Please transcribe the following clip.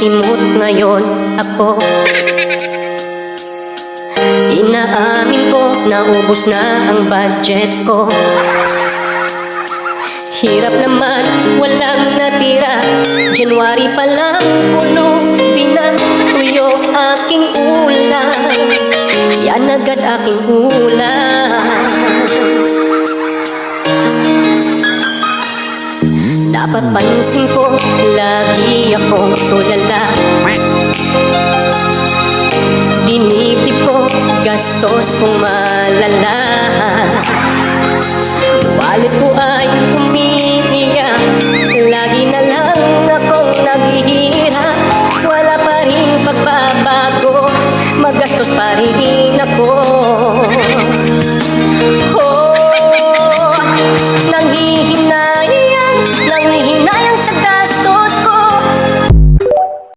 simot ngayon ako. Inaamin ko, naubos na ang budget ko. Hirap naman, walang natira. January pa lang, puno din na tuyo aking ulam. Yan agad aking ulam. Dapat pansin ko, lagi akong tulala. Dinitip ko, gastos kong malala. Wallet ko